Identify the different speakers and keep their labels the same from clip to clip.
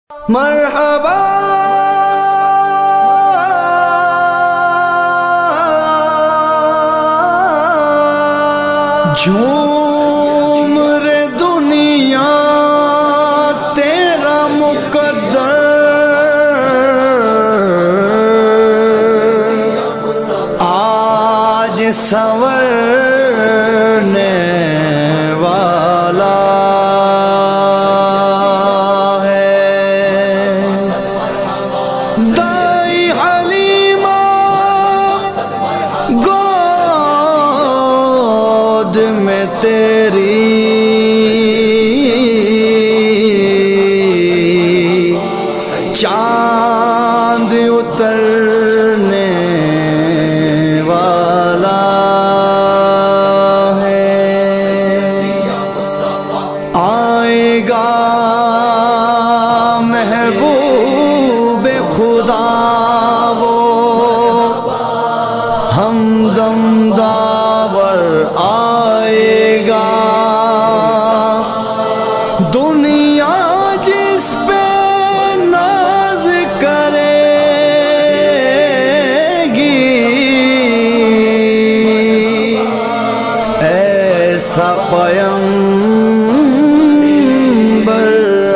Speaker 1: مرحبا جھوم رے دنیا تیرا مقدر آج سنورنے والا میں تیری چاند اترنے والا ہے آئے گا محبوب خدا وہ ہمدم داور آئے گا دنیا جس پہ ناز کرے گی ایسا پیغمبر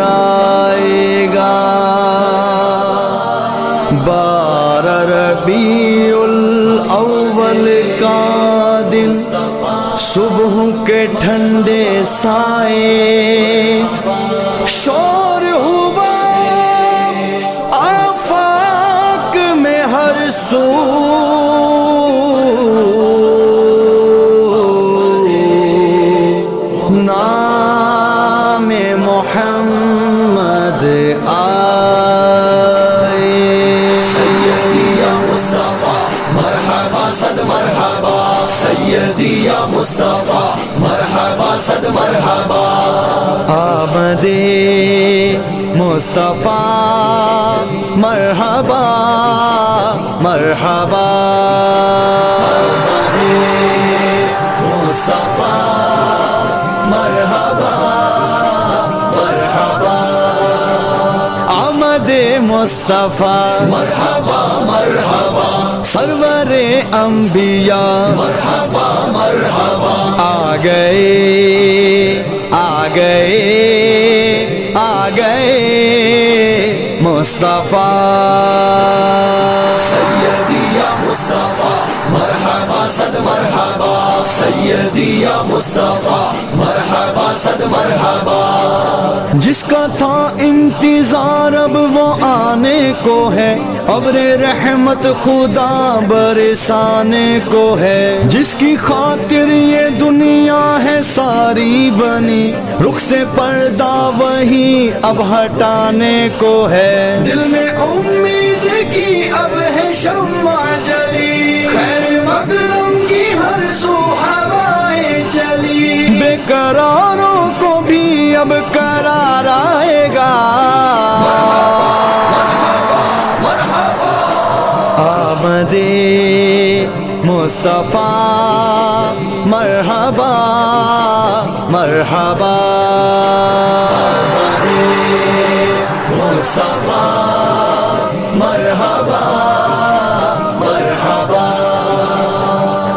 Speaker 1: آئے گا 12 ربیع الاول کا دن صبح کے ٹھنڈے سائے شور ہوا آفاق میں ہر سو نام محمد آئے
Speaker 2: سیدی یا مصطفیٰ مرحبا صد مرحبا سیدی یا مصطفیٰ مرحبا صد مرحبا
Speaker 1: آمد مصطفیٰ مرحبا مرحبا
Speaker 2: مصطفیٰ مرحبا مرحبا
Speaker 1: آمد مصطفیٰ
Speaker 2: مرحبا مرحبا
Speaker 1: سرور انبیاء
Speaker 2: مرحبا مرحبا
Speaker 1: آ گئے آ گئے آ گئے مصطفیٰ
Speaker 2: سیدی یا مصطفیٰ مرحبا صد مرحبا سیدی یا مصطفیٰ مرحبا صد مرحبا
Speaker 1: جس کا تھا انتظار اب وہ آنے کو ہے ابر رحمت خدا برسانے کو ہے جس کی خاطر یہ دنیا ہے ساری بنی رخ سے پردہ وہی اب ہٹانے کو ہے دل میں امید کی اب ہے شمع جلی خیر مقدم کی ہر سو ہوائیں چلی بے قراروں کو بھی اب قرار آئے گا آمد مصطفیٰ مرحبا مرحبا
Speaker 2: مصطفیٰ مرحبا مرحبا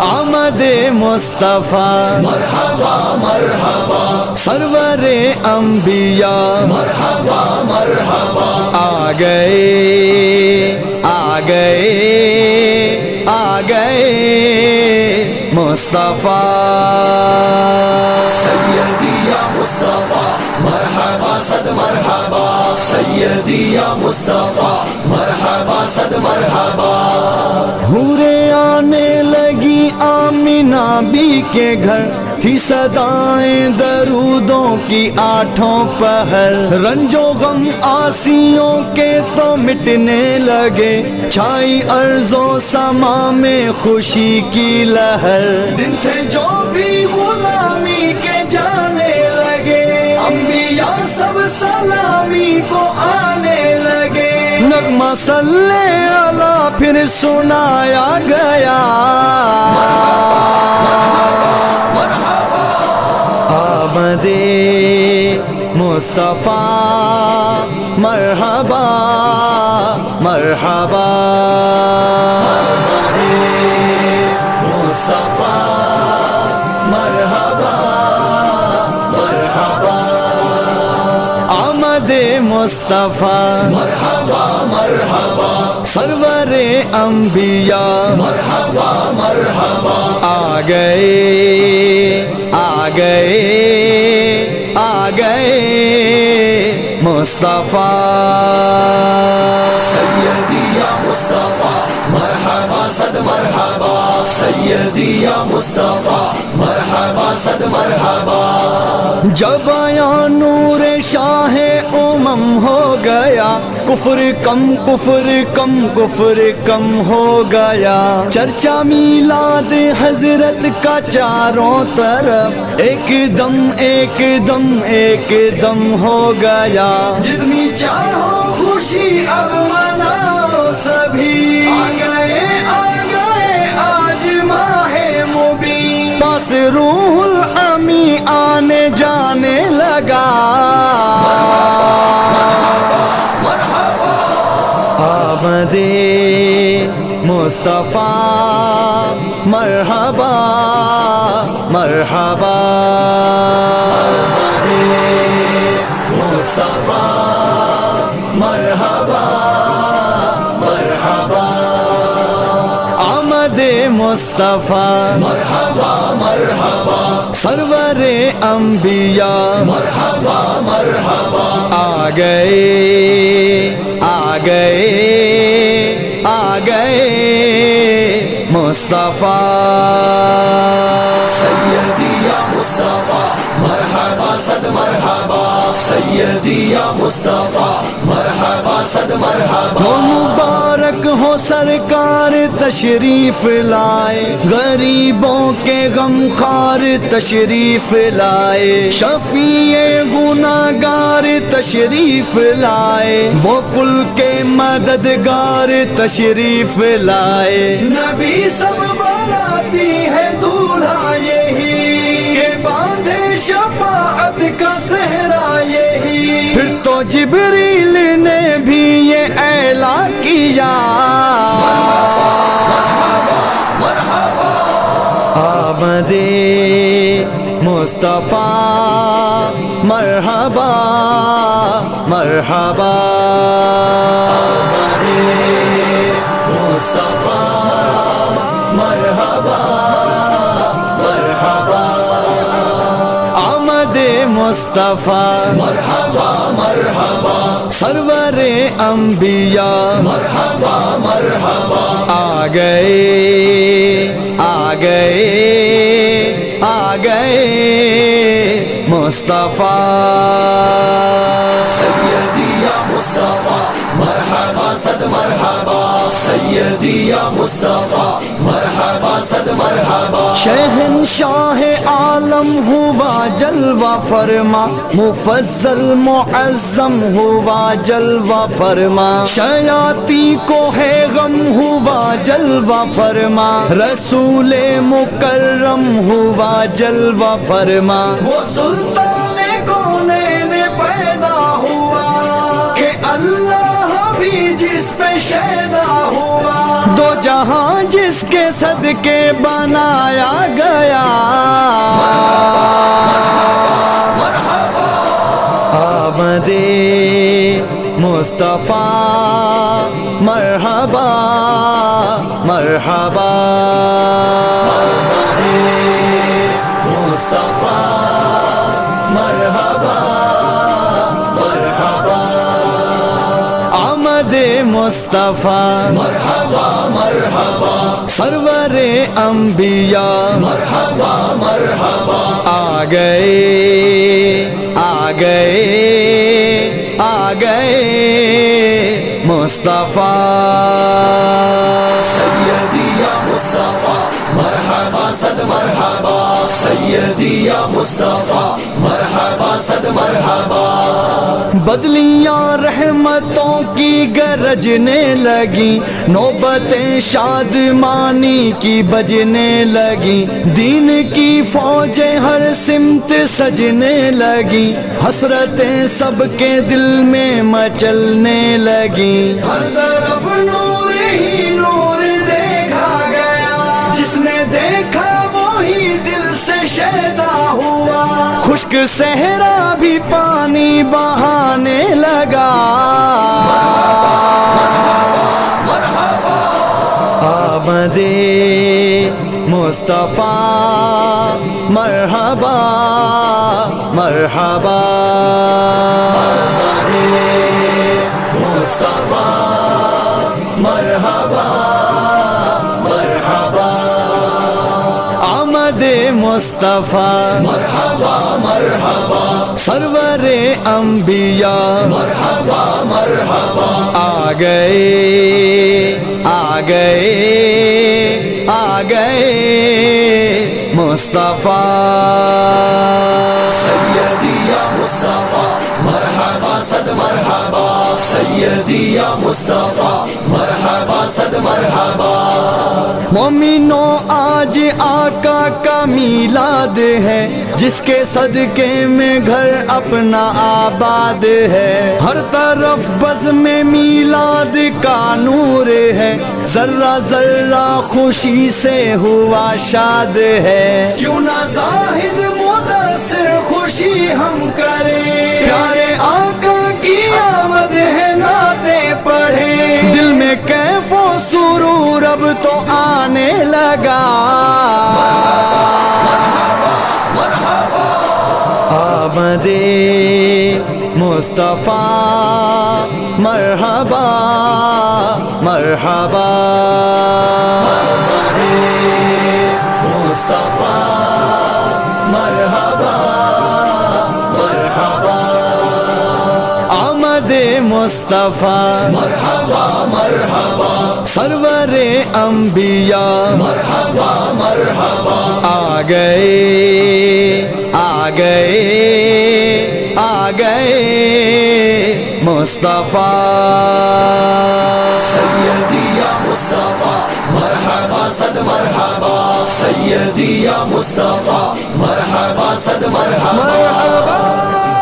Speaker 1: آمد مصطفیٰ
Speaker 2: مرحبا مرحبا
Speaker 1: سرور انبیاء
Speaker 2: مرحبا مرحبا
Speaker 1: آ گئے آ گئے آ گئے مصطفیٰ
Speaker 2: سیدی یا مصطفیٰ مرحبا صد مرحبا سیدی یا مصطفیٰ مرحبا صد مرحبا
Speaker 1: حوریں آنے لگی آمینہ بی کے گھر تھی صدائیں درودوں کی 8 پہر رنج و غم آسیوں کے تو مٹنے لگے چھائی ارض و سما میں خوشی کی لہر دن تھے جو بھی غلامی کے جانے لگے انبیاء سب سلامی کو آنے لگے نغمہ صلی اللہ پھر سنایا گیا آمد مصطفیٰ مرحبا مرحبا
Speaker 2: مصطفیٰ مرحبا مرحبا
Speaker 1: آمد مصطفیٰ
Speaker 2: مرحبا مرحبا
Speaker 1: سرور انبیاء
Speaker 2: مرحبا مرحبا
Speaker 1: آ گئے آ گئے آ گئے مصطفیٰ
Speaker 2: سیدی یا مصطفیٰ مرحبا صد مرحبا سیدی یا مصطفیٰ مرحبا صد مرحبا
Speaker 1: جب آیا نور شاہ امم ہو گیا کفر کم کفر کم کفر کم ہو گیا چرچا میلاد حضرت کا چاروں طرف ایک دم ایک دم ایک دم ہو گیا
Speaker 2: جتنی چاہو خوشی اب مناؤ سبھی آ گئے آج ماہ مبین
Speaker 1: پاس روح الامی آنے جانے لگا آمد مصطفیٰ مرحبا مرحبا
Speaker 2: مصطفیٰ مرحبا مرحبا
Speaker 1: آمد مصطفیٰ
Speaker 2: مرحبا مرحبا
Speaker 1: سرور انبیاء
Speaker 2: مرحبا مرحبا
Speaker 1: آ گئے آ گئے آ گئے مصطفیٰ
Speaker 2: سیدی یا مصطفیٰ مرحبا صد مرحبا سیدی یا مصطفیٰ مرحبا صد مرحبا
Speaker 1: وہ مبارک ہو سرکار تشریف لائے غریبوں کے غم خار تشریف لائے شفیع گناہگار تشریف لائے وہ کل کے مددگار تشریف لائے
Speaker 2: نبی سب بناتی ہے دولہا یہی کہ باندھے شفاعت کا صحرا یہی
Speaker 1: پھر تو جبریل نے بھی یہ اعلان کیا آمد مصطفیٰ مرحبا مرحبا
Speaker 2: مصطفیٰ مرحبا مرحبا
Speaker 1: آمد مصطفیٰ
Speaker 2: مرحبا مرحبا
Speaker 1: سرور انبیاء
Speaker 2: مرحبا مرحبا
Speaker 1: آ گئے آ گئے آ گئے مصطفیٰ
Speaker 2: سیدی یا مصطفیٰ مرحبا صد مرحبا سیدی یا مصطفیٰ مرحبا صد مرحبا
Speaker 1: شہنشاہ عالم ہوا جلوہ فرما مفضل معظم ہوا جلوہ فرما شیاطی کو ہے غم ہوا جلوہ فرما رسول مکرم ہوا جلوہ فرما
Speaker 2: وہ سلطان کونین پیدا ہوا کہ اللہ بھی جس پہ شیدا ہوا
Speaker 1: دو جہاں جس کے صدقے بنایا گیا آمد مصطفیٰ مرحبا مرحبا
Speaker 2: مصطفیٰ مرحبا مرحبا
Speaker 1: آمد مصطفیٰ
Speaker 2: مرحبا مرحبا
Speaker 1: سرور انبیاء
Speaker 2: مرحبا مرحبا
Speaker 1: آ گئے آ گئے آ گئے مصطفیٰ
Speaker 2: سیدی یا مصطفیٰ مرحبا صد مرحبا سیدی یا مصطفیٰ مرحبا صد مرحبا
Speaker 1: بدلیاں رحمتوں کی گرجنے لگی نوبتیں شادمانی کی بجنے لگی دین کی فوجیں ہر سمت سجنے لگی حسرتیں سب کے دل میں مچلنے لگی
Speaker 2: ہر طرف نور ہی نور دیکھا گیا جس نے دیکھا وہی دل سے شیدا ہوا
Speaker 1: خشک صحرا بھی پانی بہانے لگا آمد مصطفیٰ مرحبا مرحبا
Speaker 2: مصطفیٰ مرحبا مرحبا
Speaker 1: آمد مصطفیٰ
Speaker 2: مرحبا مرحبا
Speaker 1: سرور انبیاء
Speaker 2: مرحبا مرحبا
Speaker 1: آ گئے آ گئے آ گئے مصطفیٰ
Speaker 2: سیدی یا مصطفیٰ مرحبا صد مرحبا سیدی یا مصطفیٰ مرحبا صد مرحبا
Speaker 1: مومنوں آج آقا کا میلاد ہے جس کے صدقے میں گھر اپنا آباد ہے ہر طرف بزم میلاد کا نور ہے ذرہ ذرہ خوشی سے ہوا شاد ہے
Speaker 2: کیوں نہ زاہد مدثر خوشی ہم کریں پیارے آقا کی آمد ہے نعتیں پڑھیں
Speaker 1: دل میں کیف و سرور اب تو آنے لگا آمد مصطفیٰ مرحبا مرحبا
Speaker 2: مصطفیٰ مرحبا مرحبا
Speaker 1: آمد مصطفیٰ
Speaker 2: مرحبا مرحبا
Speaker 1: سرور انبیاء
Speaker 2: مرحبا مرحبا
Speaker 1: آ گئے آ گئے آ گئے مصطفیٰ
Speaker 2: سیدی یا مصطفیٰ مرحبا صد مرحبا سیدی یا مصطفیٰ مرحبا صد مرحبا